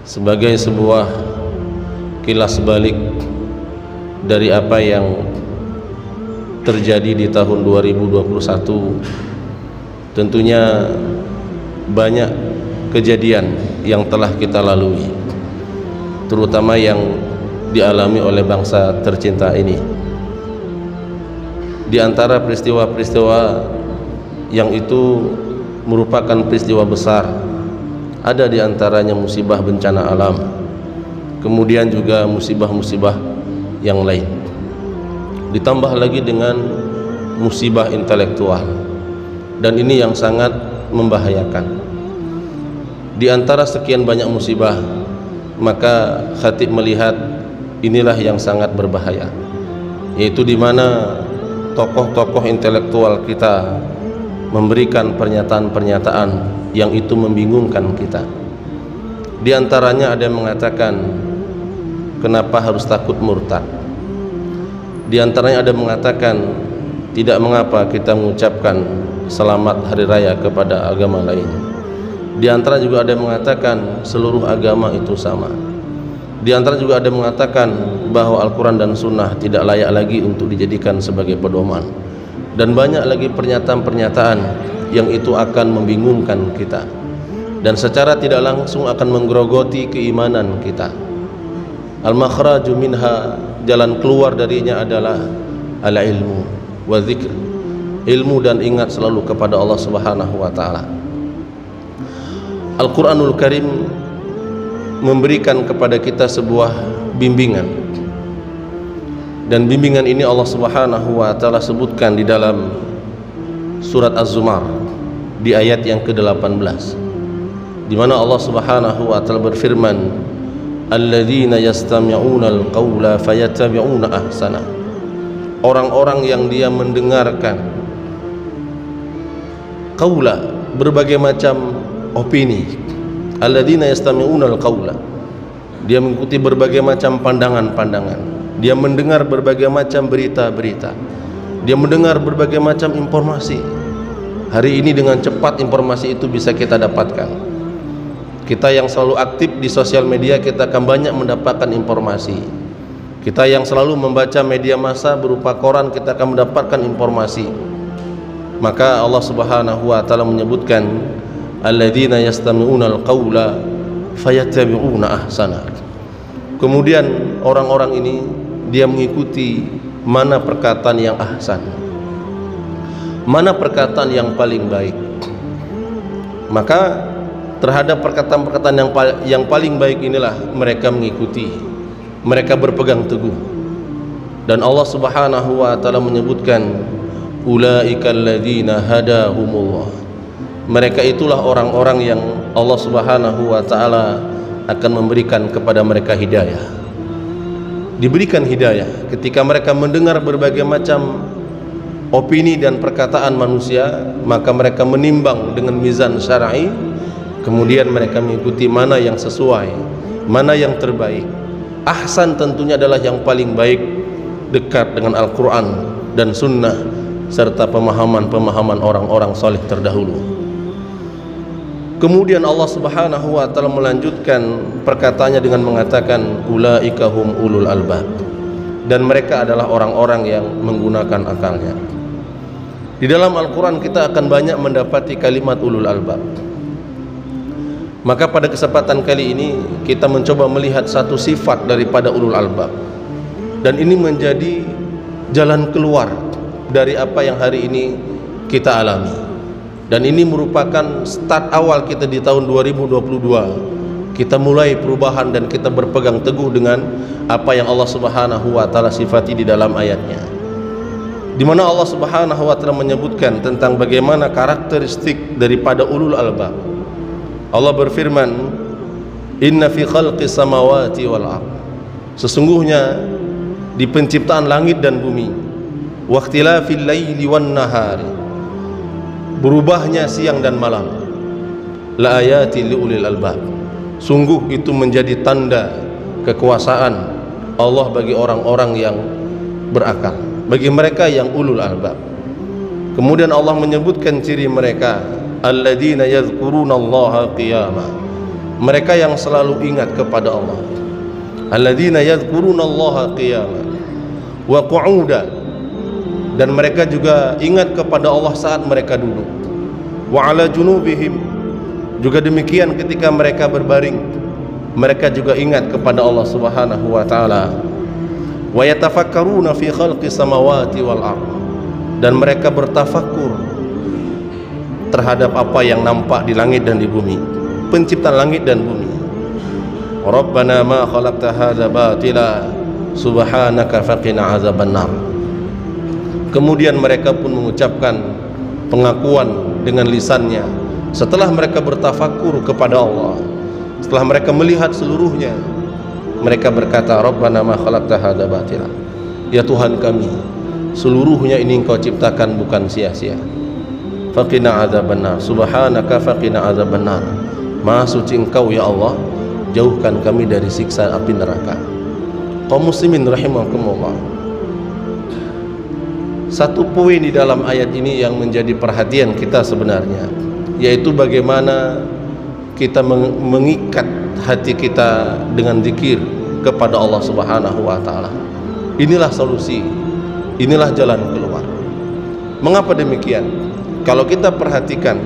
sebagai sebuah kilas balik dari apa yang terjadi di tahun 2021. Tentunya banyak kejadian yang telah kita lalui, terutama yang dialami oleh bangsa tercinta ini. Di antara peristiwa-peristiwa yang itu merupakan peristiwa besar, ada di antaranya musibah bencana alam, kemudian juga musibah-musibah yang lain, ditambah lagi dengan musibah intelektual, dan ini yang sangat membahayakan. Di antara sekian banyak musibah, maka khatib melihat inilah yang sangat berbahaya, yaitu di mana tokoh-tokoh intelektual kita memberikan pernyataan-pernyataan yang itu membingungkan kita. Di antaranya ada yang mengatakan, kenapa harus takut murtad? Di antaranya ada yang mengatakan, tidak mengapa kita mengucapkan selamat hari raya kepada agama lain. Di antara juga ada yang mengatakan seluruh agama itu sama. Di antara juga ada yang mengatakan bahwa Al-Quran dan Sunnah tidak layak lagi untuk dijadikan sebagai pedoman. Dan banyak lagi pernyataan-pernyataan yang itu akan membingungkan kita, dan secara tidak langsung akan menggerogoti keimanan kita. Al-makhraju minha, jalan keluar darinya adalah al-ilmu wa dzikr, ilmu dan ingat selalu kepada Allah Subhanahu wa taala. Al-Qur'anul Karim memberikan kepada kita sebuah bimbingan, dan bimbingan ini Allah Subhanahu wa taala sebutkan di dalam surat Az-Zumar di ayat yang ke-18, di mana Allah Subhanahu wa taala berfirman, alladzina yastami'una al-qaula fayattabi'una ahsana, orang-orang yang dia mendengarkan qaula, berbagai macam opini. Alladzina yastami'una al-qaula, dia mengikuti berbagai macam pandangan-pandangan, dia mendengar berbagai macam berita-berita, dia mendengar berbagai macam informasi. Hari ini dengan cepat informasi itu bisa kita dapatkan. Kita yang selalu aktif di sosial media, kita akan banyak mendapatkan informasi. Kita yang selalu membaca media massa berupa koran, kita akan mendapatkan informasi. Maka Allah Subhanahu wa taala menyebutkan alladzina yastami'una al-qaula fayattabi'una ahsana. Kemudian orang-orang ini dia mengikuti mana perkataan yang ahsan, mana perkataan yang paling baik. Maka terhadap perkataan-perkataan yang paling baik inilah mereka mengikuti, mereka berpegang teguh. Dan Allah Subhanahu wa taala menyebutkan ulaikal ladzina hadahumullah, mereka itulah orang-orang yang Allah Subhanahu wa taala akan memberikan kepada mereka hidayah. Diberikan hidayah ketika mereka mendengar berbagai macam opini dan perkataan manusia, maka mereka menimbang dengan mizan syar'i, kemudian mereka mengikuti mana yang sesuai, mana yang terbaik. Ahsan tentunya adalah yang paling baik, dekat dengan Al-Quran dan Sunnah serta pemahaman-pemahaman orang-orang saleh terdahulu. Kemudian Allah Subhanahu wa taala melanjutkan perkataannya dengan mengatakan ulaika hum ulul albab, dan mereka adalah orang-orang yang menggunakan akalnya. Di dalam Al-Quran kita akan banyak mendapati kalimat ulul albab. Maka pada kesempatan kali ini kita mencoba melihat satu sifat daripada ulul albab, dan ini menjadi jalan keluar dari apa yang hari ini kita alami. Dan ini merupakan start awal kita di tahun 2022. Kita mulai perubahan dan kita berpegang teguh dengan apa yang Allah Subhanahu wa taala sifati di dalam ayatnya, di mana Allah Subhanahu wa taala menyebutkan tentang bagaimana karakteristik daripada ulul albab. Allah berfirman, inna fi khalqis samawati wal ardh, sesungguhnya di penciptaan langit dan bumi, wa ikhtilafil laili wan nahari, berubahnya siang dan malam, la ayati liulil albab, sungguh itu menjadi tanda kekuasaan Allah bagi orang-orang yang berakal, bagi mereka yang ulul albab. Kemudian Allah menyebutkan ciri mereka, alladzina yadhkurunallaha qiyama, mereka yang selalu ingat kepada Allah. Alladzina yadhkurunallaha qiyaman wa qu'udan, dan mereka juga ingat kepada Allah saat mereka duduk. Wa ala junubihim, juga demikian ketika mereka berbaring, mereka juga ingat kepada Allah Subhanahu wa taala. Wa yatafakkaruna fi khalqis samawati wal ardh, dan mereka bertafakur terhadap apa yang nampak di langit dan di bumi, penciptaan langit dan bumi. Rabbana ma khalaqta hadza batila subhanaka faqina azabannar. Kemudian mereka pun mengucapkan pengakuan dengan lisannya setelah mereka bertafakur kepada Allah, setelah mereka melihat seluruhnya, mereka berkata, Rabbana ma khalaqta hadza batila, ya Tuhan kami, seluruhnya ini Engkau ciptakan bukan sia-sia. Faqina azabannar, subhanaka faqina azabannar, maha suci Engkau ya Allah, jauhkan kami dari siksa api neraka. Kaum muslimin rahimakumullah, satu poin di dalam ayat ini yang menjadi perhatian kita sebenarnya, yaitu bagaimana kita mengikat hati kita dengan zikir kepada Allah Subhanahu wa taala. Inilah solusi, inilah jalan keluar. Mengapa demikian? Kalau kita perhatikan,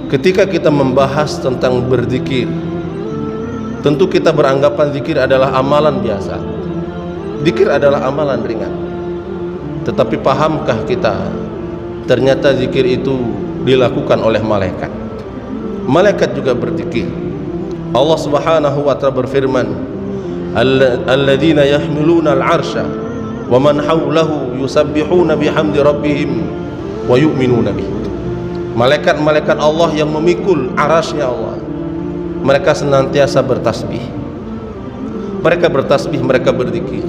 ketika kita membahas tentang berzikir, tentu kita beranggapan zikir adalah amalan biasa. Zikir adalah amalan ringan. Tetapi pahamkah kita, ternyata zikir itu dilakukan oleh malaikat. Malaikat juga berzikir. Allah Subhanahu wa ta'ala berfirman, alladzina yahmiluna al-'arsya wa man hawlahu yusabbihuna bihamdi rabbihim wa yu'minuna bih. Malaikat-malaikat Allah yang memikul arasnya Allah, mereka senantiasa bertasbih. Mereka bertasbih, mereka berzikir.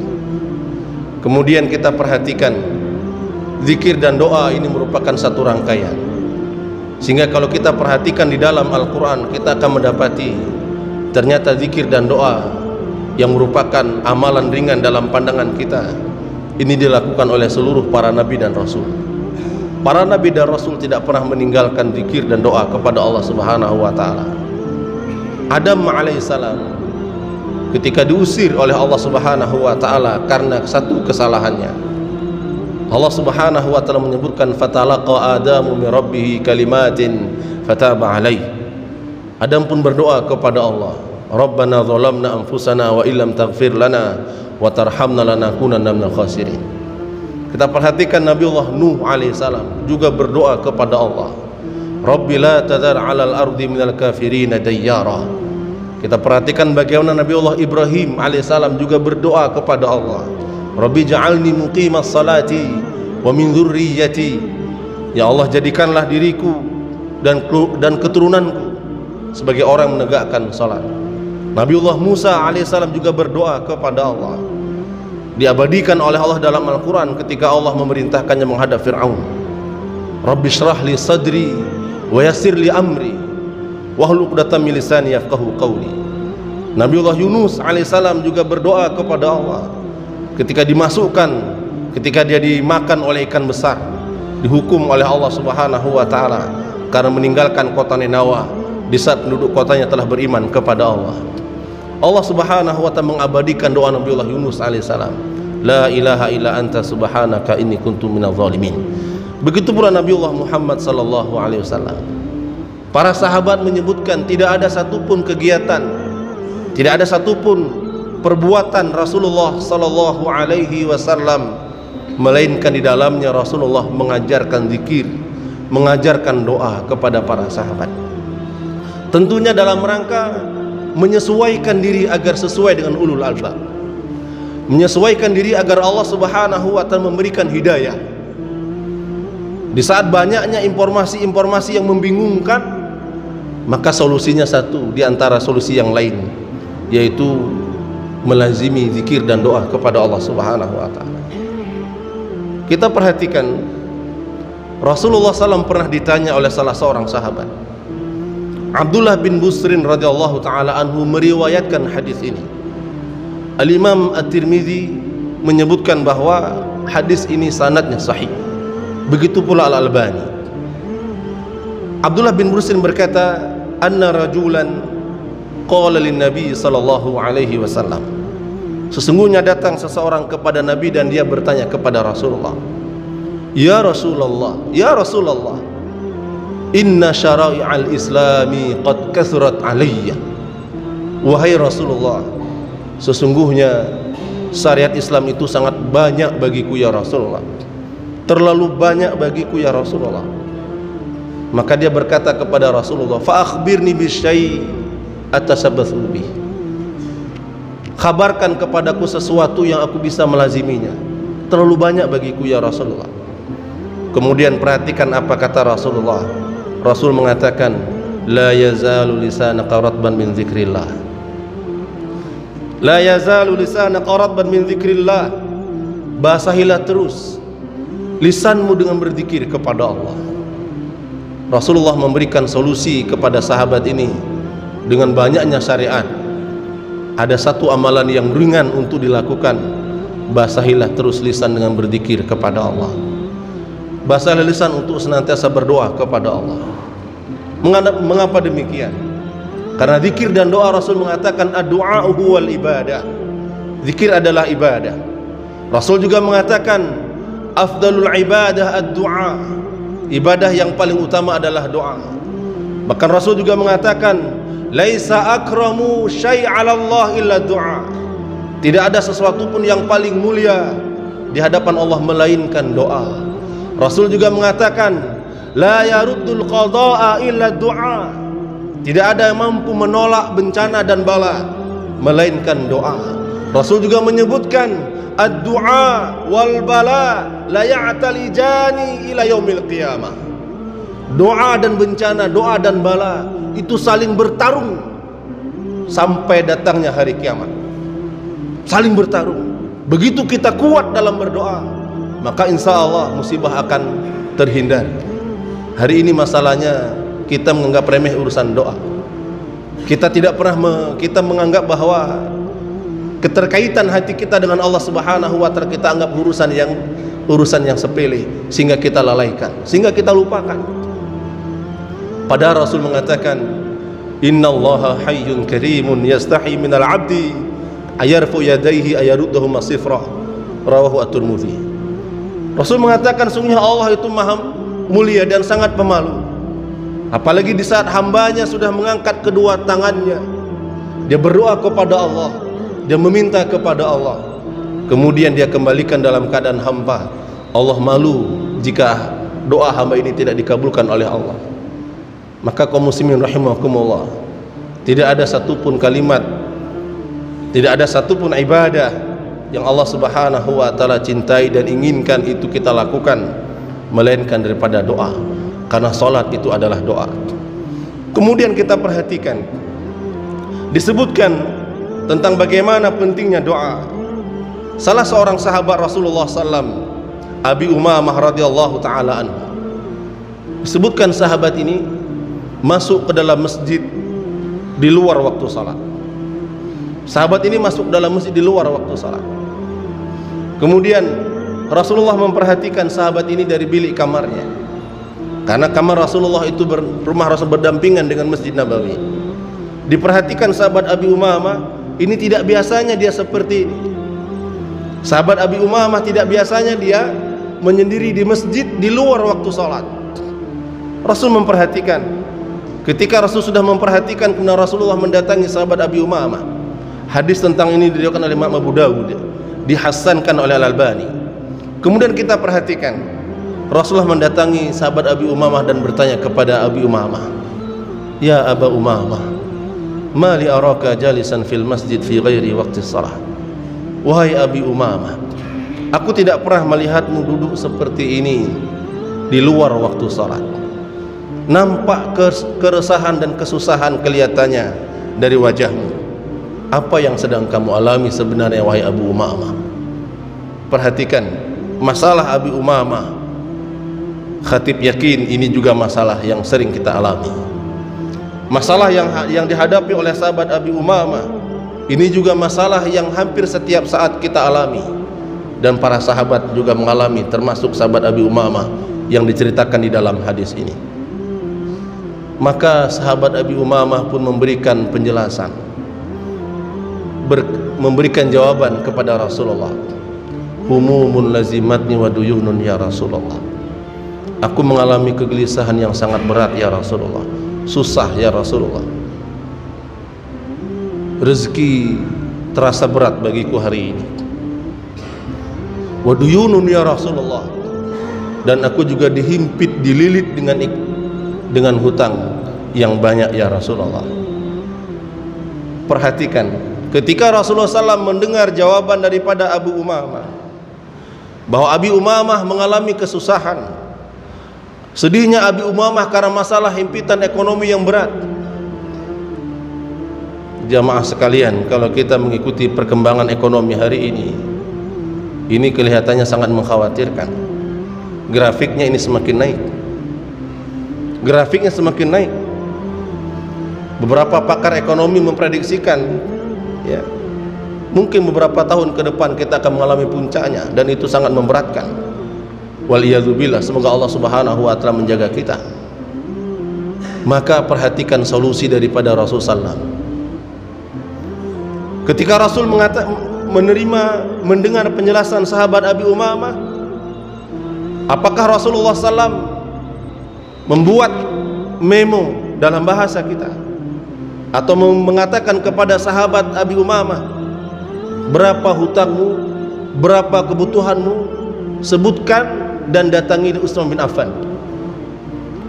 Kemudian kita perhatikan, zikir dan doa ini merupakan satu rangkaian. Sehingga kalau kita perhatikan di dalam Al-Quran, kita akan mendapati ternyata zikir dan doa yang merupakan amalan ringan dalam pandangan kita, ini dilakukan oleh seluruh para nabi dan rasul. Para nabi dan rasul tidak pernah meninggalkan zikir dan doa kepada Allah Subhanahu wa ta'ala. Adam alaihissalam ketika diusir oleh Allah Subhanahu wa ta'ala karena satu kesalahannya, Allah Subhanahu wa ta'ala menyebutkan, fatalaqa Adamu min rabbih kalimatin fataba alaih. Adam pun berdoa kepada Allah, Rabbana zalamna anfusana wa illam taghfir lana wa tarhamna lanakunanna minal khasirin. Kita perhatikan Nabiullah Nuh alaihissalam juga berdoa kepada Allah, Rabbi la tadhar 'alal ardi minal kafirin dayyara. Kita perhatikan bagaimana Nabiullah Ibrahim alaihissalam juga berdoa kepada Allah, Rabbi ja'alni muqimas salati wa min dzurriyyati. Ya Allah, jadikanlah diriku dan keturunanku sebagai orang menegakkan salat. Nabiullah Musa alaihissalam juga berdoa kepada Allah, diabadikan oleh Allah dalam Al-Quran ketika Allah memerintahkannya menghadap Fir'aun, Rabbi syrah li sadri wa yassir li amri wahlul 'uqdatam min lisani yafqahu qawli. Nabiullah Yunus alaihissalam juga berdoa kepada Allah ketika dia dimakan oleh ikan besar, dihukum oleh Allah Subhanahu wa ta'ala karena meninggalkan kota Ninawa di saat penduduk kotanya telah beriman kepada Allah. Allah Subhanahu wa ta'ala mengabadikan doa Nabiullah Yunus alaihissalam, la ilaha illa anta subhanaka inni kuntu minadh dhalimin. Begitu pula Nabiullah Muhammad sallallahu alaihi wasallam. Para sahabat menyebutkan tidak ada satupun kegiatan, tidak ada satupun perbuatan Rasulullah sallallahu alaihi wasallam melainkan di dalamnya Rasulullah mengajarkan zikir, mengajarkan doa kepada para sahabat. Tentunya dalam rangka menyesuaikan diri agar sesuai dengan ulul albab, menyesuaikan diri agar Allah Subhanahu wa ta'ala memberikan hidayah. Di saat banyaknya informasi-informasi yang membingungkan, maka solusinya satu di antara solusi yang lain, yaitu melazimi zikir dan doa kepada Allah Subhanahu wa ta'ala. Kita perhatikan, Rasulullah SAW pernah ditanya oleh salah seorang sahabat. Abdullah bin Busrin radhiyallahu ta'ala anhu meriwayatkan hadis ini. Al-Imam At-Tirmidzi menyebutkan bahwa hadis ini sanadnya sahih. Begitu pula Al-Albani. Abdullah bin Busrin berkata, anna rajulan qala lin nabi sallallahu alaihi wasallam, sesungguhnya datang seseorang kepada Nabi dan dia bertanya kepada Rasulullah, ya Rasulullah, ya Rasulullah, inna syara'i'al islami qad kathurat alayya. Wahai Rasulullah, sesungguhnya syariat Islam itu sangat banyak bagiku ya Rasulullah, terlalu banyak bagiku ya Rasulullah. Maka dia berkata kepada Rasulullah, fa akhbirni bisyai' atasabbathu bih, kabarkan kepadaku sesuatu yang aku bisa melaziminya, terlalu banyak bagiku ya Rasulullah. Kemudian perhatikan apa kata Rasulullah. Rasul mengatakan, la yazalu lisanaka ratban min dzikrillah, la yazalu lisanaka ratban min dzikrillah, basahilah terus lisanmu dengan berzikir kepada Allah. Rasulullah memberikan solusi kepada sahabat ini dengan banyaknya syariat. Ada satu amalan yang ringan untuk dilakukan, basahilah terus lisan dengan berzikir kepada Allah. Basahilah lisan untuk senantiasa berdoa kepada Allah. Mengapa demikian? Karena zikir dan doa, Rasul mengatakan ad-du'a huwal ibadah, zikir adalah ibadah. Rasul juga mengatakan afdalul ibadah ad-du'a, ibadah yang paling utama adalah doa. Bahkan Rasul juga mengatakan laisa akramu syai' 'ala Allah illa du'a, tidak ada sesuatu pun yang paling mulia di hadapan Allah melainkan doa. Rasul juga mengatakan la yaruddul qada'a illa du'a, tidak ada yang mampu menolak bencana dan bala melainkan doa. Rasul juga menyebutkan ad-du'a wal bala la ya'talijani ila yaumil qiyamah, doa dan bencana, doa dan bala itu saling bertarung sampai datangnya hari kiamat. Saling bertarung. Begitu kita kuat dalam berdoa, maka insya Allah musibah akan terhindar. Hari ini masalahnya kita menganggap remeh urusan doa. Kita tidak pernah kita menganggap bahwa keterkaitan hati kita dengan Allah Subhanahu wa taala kita anggap urusan yang sepele, sehingga kita lalaikan, sehingga kita lupakan. Padahal Rasul mengatakan innallaha hayyun karimun yastahi minal 'abdi ayarfu yadayhi ayaruddahu masifra, rawahu at-Tirmidzi. Rasul mengatakan sungguhnya Allah itu maha mulia dan sangat pemalu, apalagi di saat hambanya sudah mengangkat kedua tangannya, dia berdoa kepada Allah, dia meminta kepada Allah, kemudian dia kembalikan dalam keadaan hampa. Allah malu jika doa hamba ini tidak dikabulkan oleh Allah. Maka kaum muslimin rahimakumullah, tidak ada satupun kalimat, tidak ada satupun ibadah yang Allah Subhanahu wa taala cintai dan inginkan itu kita lakukan melainkan daripada doa, karena salat itu adalah doa. Kemudian kita perhatikan disebutkan tentang bagaimana pentingnya doa. Salah seorang sahabat Rasulullah SAW, Abi Umamah radhiyallahu taala anhu, disebutkan sahabat ini masuk ke dalam masjid di luar waktu salat. Sahabat ini masuk dalam masjid di luar waktu salat. Kemudian Rasulullah memperhatikan sahabat ini dari bilik kamarnya, karena kamar Rasulullah itu rumah Rasul berdampingan dengan Masjid Nabawi. Diperhatikan sahabat Abi Umamah ini tidak biasanya dia seperti ini. Sahabat Abi Umamah tidak biasanya dia menyendiri di masjid di luar waktu salat. Rasul memperhatikan. Ketika Rasul sudah memperhatikan, kemudian Rasulullah mendatangi sahabat Abi Umamah. Hadis tentang ini diriwayatkan oleh Imam Abu Dawud, dihasankan oleh Al-Albani. Kemudian kita perhatikan, Rasulullah mendatangi sahabat Abi Umamah dan bertanya kepada Abi Umamah, ya Aba Umamah, ma li araka jalisan fil masjid fi ghairi waqti shalah. Wahai Abi Umamah, aku tidak pernah melihatmu duduk seperti ini di luar waktu salat. Nampak keresahan dan kesusahan kelihatannya dari wajahmu. Apa yang sedang kamu alami sebenarnya wahai Abu Umamah? Perhatikan masalah Abi Umamah. Khatib yakin ini juga masalah yang sering kita alami. Masalah yang dihadapi oleh sahabat Abi Umamah ini juga masalah yang hampir setiap saat kita alami, dan para sahabat juga mengalami, termasuk sahabat Abi Umamah yang diceritakan di dalam hadis ini. Maka sahabat Abi Umamah pun memberikan penjelasan, memberikan jawaban kepada Rasulullah. Humumun lazimatni wa duyunun ya Rasulullah. Aku mengalami kegelisahan yang sangat berat ya Rasulullah. Susah ya Rasulullah. Rezeki terasa berat bagiku hari ini. Wa duyunun ya Rasulullah. Dan aku juga dihimpit, dililit dengan hutang yang banyak ya Rasulullah. Perhatikan, ketika Rasulullah SAW mendengar jawaban daripada Abu Umamah, bahwa Abi Umamah mengalami kesusahan, sedihnya Abi Umamah karena masalah himpitan ekonomi yang berat. Jamaah sekalian, kalau kita mengikuti perkembangan ekonomi hari ini kelihatannya sangat mengkhawatirkan. Grafiknya ini semakin naik. Grafiknya semakin naik. Beberapa pakar ekonomi memprediksikan, ya, mungkin beberapa tahun ke depan kita akan mengalami puncaknya, dan itu sangat memberatkan. Waliyadzubillah, semoga Allah Subhanahu wa taala menjaga kita. Maka perhatikan solusi daripada Rasulullah SAW. Ketika Rasul mendengar penjelasan sahabat Abi Umamah, apakah Rasulullah SAW membuat memo dalam bahasa kita atau mengatakan kepada sahabat Abi Umamah, berapa hutangmu, berapa kebutuhanmu, sebutkan dan datangi Utsman bin Affan.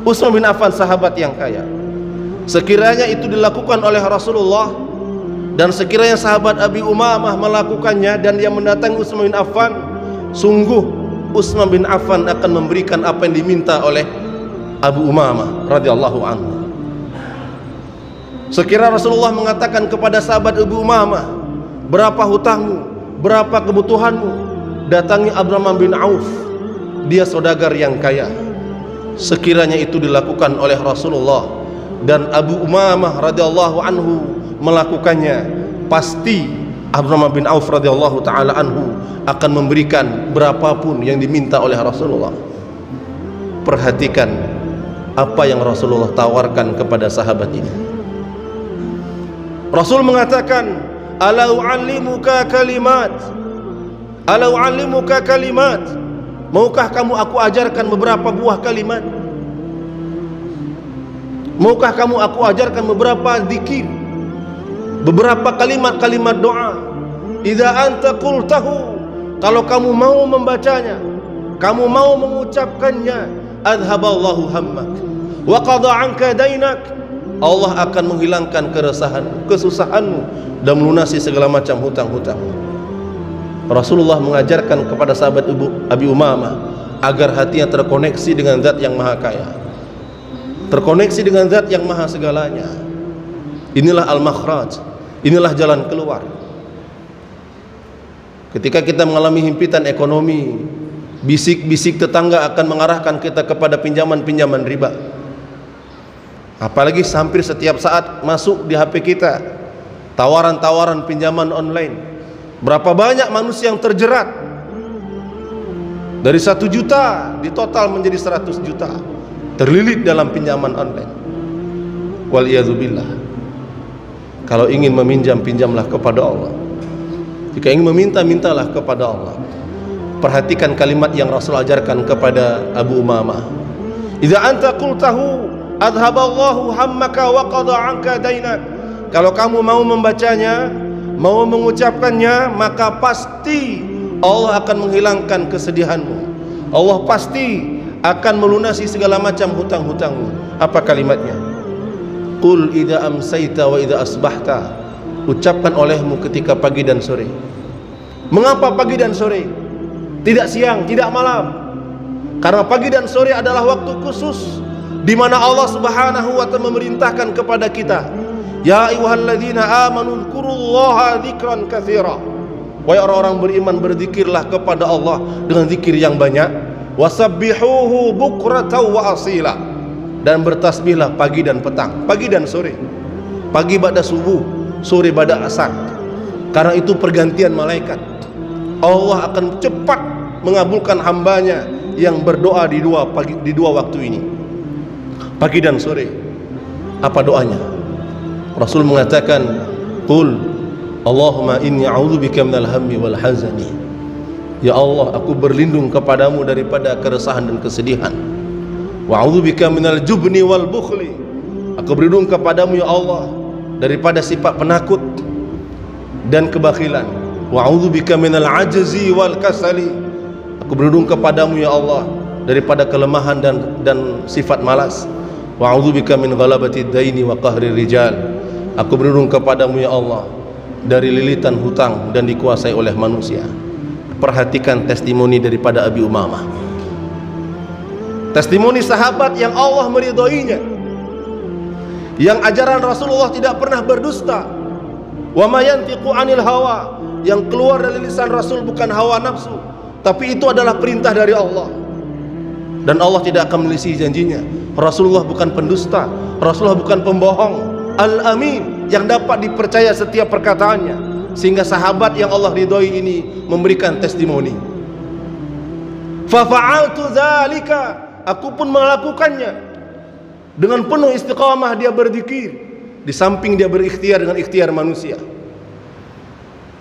Utsman bin Affan sahabat yang kaya. Sekiranya itu dilakukan oleh Rasulullah, dan sekiranya sahabat Abi Umamah melakukannya dan dia mendatangi Utsman bin Affan, sungguh Utsman bin Affan akan memberikan apa yang diminta oleh Abu Umamah radhiyallahu anhu. Sekiranya Rasulullah mengatakan kepada sahabat Abu Umamah, berapa hutangmu, berapa kebutuhanmu, datangi Abdurrahman bin Auf, dia saudagar yang kaya. Sekiranya itu dilakukan oleh Rasulullah dan Abu Umamah radhiyallahu anhu melakukannya, pasti Abdurrahman bin Auf radhiyallahu taala anhu akan memberikan berapapun yang diminta oleh Rasulullah. Perhatikan apa yang Rasulullah tawarkan kepada sahabat ini. Rasul mengatakan, "Ala u'allimuka kalimat? Ala u'allimuka kalimat? Maukah kamu aku ajarkan beberapa buah kalimat? Maukah kamu aku ajarkan beberapa zikir, beberapa kalimat-kalimat doa? Idza anta qultahu, kalau kamu mau membacanya, kamu mau mengucapkannya, adhaballahu hammak wa qada anka dainak, Allah akan menghilangkan kesusahanmu dan melunasi segala macam hutang-hutang." Rasulullah mengajarkan kepada sahabat Abi Umamah agar hatinya terkoneksi dengan zat yang maha kaya, terkoneksi dengan zat yang maha segalanya. Inilah al-makhraj, inilah jalan keluar. Ketika kita mengalami himpitan ekonomi, bisik-bisik tetangga akan mengarahkan kita kepada pinjaman-pinjaman riba. Apalagi hampir setiap saat masuk di HP kita tawaran-tawaran pinjaman online. Berapa banyak manusia yang terjerat dari 1 juta di total menjadi 100 juta, terlilit dalam pinjaman online. Waliyadzubillah. Kalau ingin meminjam, pinjamlah kepada Allah. Jika ingin meminta, mintalah kepada Allah. Perhatikan kalimat yang Rasul ajarkan kepada Abu Umamah. Idza anta qultahu adhaballahu hammaka wa qada anka dainak. Kalau kamu mau membacanya, mau mengucapkannya, maka pasti Allah akan menghilangkan kesedihanmu. Allah pasti akan melunasi segala macam hutang-hutangmu. Apa kalimatnya? Qul idza amsayta wa idza asbahta. Ucapkan olehmu ketika pagi dan sore. Mengapa pagi dan sore? Tidak siang, tidak malam. Karena pagi dan sore adalah waktu khusus di mana Allah Subhanahu wa taala memerintahkan kepada kita, ya ayyuhalladzina amanu dzkurullaha dzikran katsira. Wahai orang-orang beriman, berzikirlah kepada Allah dengan zikir yang banyak. Wasabbihuhu bukratan wa asila. Dan bertasbihlah pagi dan petang, pagi dan sore. Pagi ba'da subuh, sore ba'da asar. Karena itu pergantian malaikat. Allah akan cepat mengabulkan hambanya yang berdoa di dua waktu ini, pagi dan sore. Apa doanya? Rasul mengatakan, qul Allahumma inni a'udzubika minal hammi wal hazani. Ya Allah, aku berlindung kepadamu daripada keresahan dan kesedihan. Wa a'udzubika minal jubni wal bukhli. Aku berlindung kepadamu ya Allah daripada sifat penakut dan kebakilan. Wa a'udzubika minal ajzi wal kasali. Aku berlindung kepadamu ya Allah daripada kelemahan dan sifat malas. Wa a'udzubika min ghalabati daini wa qahri rijal. Aku berlindung kepadamu ya Allah dari lilitan hutang dan dikuasai oleh manusia. Perhatikan testimoni daripada Abi Umamah, testimoni sahabat yang Allah meridhoinya, yang ajaran Rasulullah tidak pernah berdusta. Wa ma yantiqu anil hawa, yang keluar dari lisan Rasul bukan hawa nafsu, tapi itu adalah perintah dari Allah. Dan Allah tidak akan menyelisihi janjinya. Rasulullah bukan pendusta, Rasulullah bukan pembohong, Al-Amin, yang dapat dipercaya setiap perkataannya. Sehingga sahabat yang Allah ridhoi ini memberikan testimoni. Fa fa'altu dzalika, aku pun melakukannya. Dengan penuh istiqamah dia berzikir, di samping dia berikhtiar dengan ikhtiar manusia.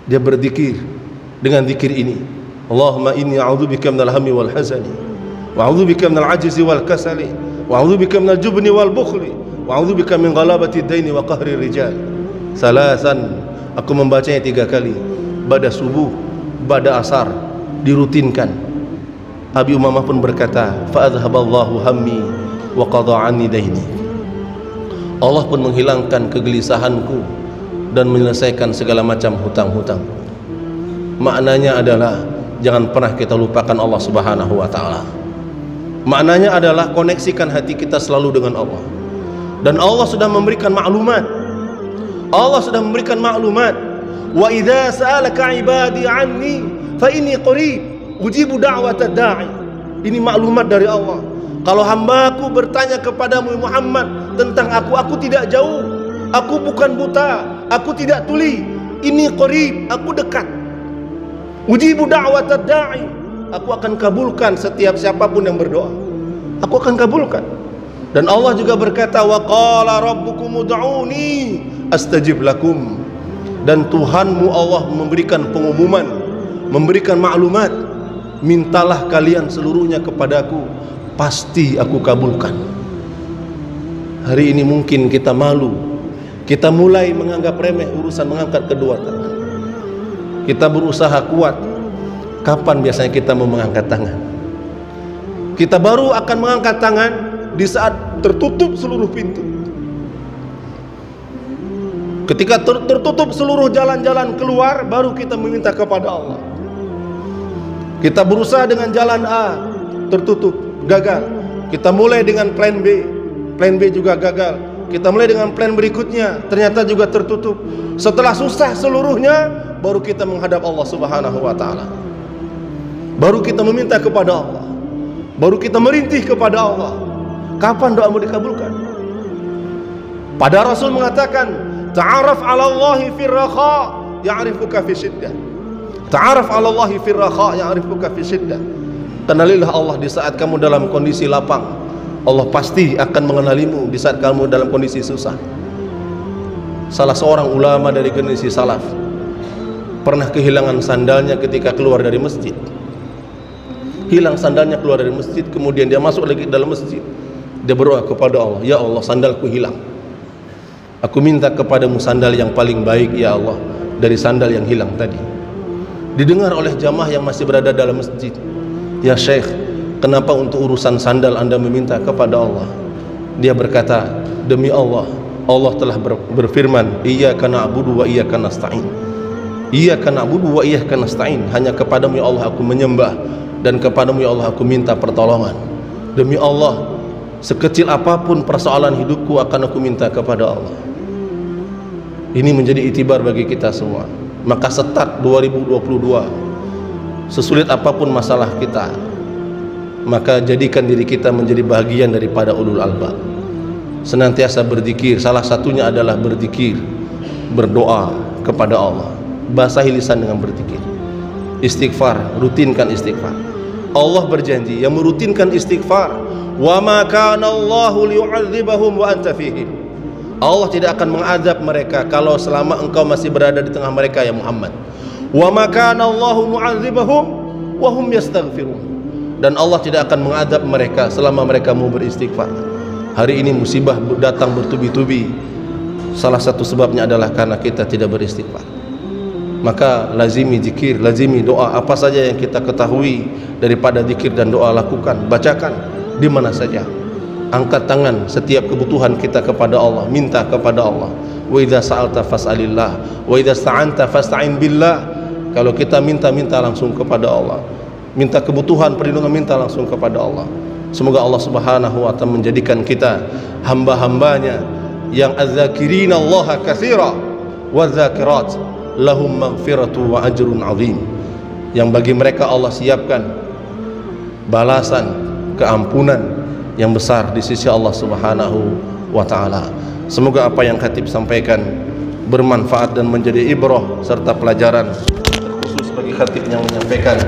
Dia berzikir dengan zikir ini, Allahumma inni a'udzubika minal hammi wal hazani, wa a'udzubika minal ajzi wal kasali, wa a'udzubika minal jubni wal bukhli, wa a'udzubika min ghalabati daini wa qahri rijal. Salasan, aku membacanya 3 kali, pada subuh, pada asar, dirutinkan. Abi Umamah pun berkata, fa adhaballahu hammi wa qada anni daini. Allah pun menghilangkan kegelisahanku dan menyelesaikan segala macam hutang-hutang. Maknanya adalah jangan pernah kita lupakan Allah Subhanahu wa taala. Maknanya adalah koneksikan hati kita selalu dengan Allah. Dan Allah sudah memberikan maklumat. Allah sudah memberikan maklumat. Wa idza sa'alaka 'ibadi 'anni fa inni qarib ujibu da'watad da'i. Ini maklumat dari Allah. Kalau hambaku bertanya kepadamu Muhammad tentang aku tidak jauh. Aku bukan buta, aku tidak tuli. Ini qarib, aku dekat. Ujibu da'watad da'i. Aku akan kabulkan setiap siapapun yang berdoa. Aku akan kabulkan. Dan Allah juga berkata, wa qala rabbukum ud'uni astajib lakum. Dan Tuhanmu Allah memberikan pengumuman, memberikan maklumat, mintalah kalian seluruhnya kepadaku, pasti aku kabulkan. Hari ini mungkin kita malu, kita mulai menganggap remeh urusan mengangkat kedua tangan. Kita berusaha kuat. Kapan biasanya kita mau mengangkat tangan? Kita baru akan mengangkat tangan di saat tertutup seluruh pintu. Ketika tertutup seluruh jalan-jalan keluar, baru kita meminta kepada Allah. Kita berusaha dengan jalan A, tertutup, gagal. Kita mulai dengan plan B juga gagal. Kita mulai dengan plan berikutnya, ternyata juga tertutup. Setelah susah seluruhnya, baru kita menghadap Allah Subhanahu wa taala. Baru kita meminta kepada Allah. Baru kita merintih kepada Allah. Kapan doamu dikabulkan? Pada Rasul mengatakan, ta'araf 'ala Allahi fir rakha ya'rifuka fi syiddah. Ta'araf 'ala Allahi fir rakha ya'rifuka fi syiddah. Kenalilah Allah di saat kamu dalam kondisi lapang. Allah pasti akan mengenalimu di saat kamu dalam kondisi susah. Salah seorang ulama dari generasi salaf pernah kehilangan sandalnya ketika keluar dari masjid. Hilang sandalnya keluar dari masjid, kemudian dia masuk lagi dalam masjid. Dia berdoa kepada Allah, ya Allah, sandalku hilang. Aku minta kepadamu sandal yang paling baik ya Allah dari sandal yang hilang tadi. Didengar oleh jamaah yang masih berada dalam masjid. Ya Syekh, kenapa untuk urusan sandal Anda meminta kepada Allah? Dia berkata, demi Allah, Allah telah berfirman, iyyaka na'budu wa iyyaka nasta'in. Iyyaka na'budu wa iyyaka nasta'in. Hanya kepadamu ya Allah aku menyembah, dan kepadamu ya Allah aku minta pertolongan. Demi Allah, sekecil apapun persoalan hidupku akan aku minta kepada Allah. Ini menjadi itibar bagi kita semua. Maka start 2022, sesulit apapun masalah kita, maka jadikan diri kita menjadi bagian daripada ulul albab. Senantiasa berzikir, salah satunya adalah berzikir, berdoa kepada Allah. Basahi lisan dengan berzikir. Istighfar, rutinkan istighfar. Allah berjanji yang merutinkan istighfar, wa ma kana Allahu liyu'adzibahum wa anta fihim. Allah tidak akan mengadab mereka kalau selama engkau masih berada di tengah mereka ya Muhammad. Wa ma kana Allahu mu'adzibahum wa hum yastaghfirun. Dan Allah tidak akan mengadab mereka selama mereka mau beristighfar. Hari ini musibah datang bertubi-tubi. Salah satu sebabnya adalah karena kita tidak beristighfar. Maka lazimi zikir, lazimi doa, apa saja yang kita ketahui daripada zikir dan doa lakukan, bacakan di mana saja. Angkat tangan setiap kebutuhan kita kepada Allah, minta kepada Allah. Wa idza sa'alta fas'alillah, wa idza sta'anta fasta'in billah. Kalau kita minta langsung kepada Allah. Minta kebutuhan, perlindungan, minta langsung kepada Allah. Semoga Allah Subhanahu wa taala menjadikan kita hamba-hambanya yang az-zakirina Allah katsira wa dzakirat lahum maghfiratu wa ajrun azim, yang bagi mereka Allah siapkan balasan, keampunan yang besar di sisi Allah Subhanahu wa taala. Semoga apa yang khatib sampaikan bermanfaat dan menjadi ibrah serta pelajaran terkhusus bagi khatib yang menyampaikan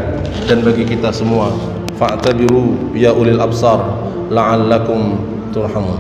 dan bagi kita semua. Fa'tabiru ya ulil absar la'allakum turhamun.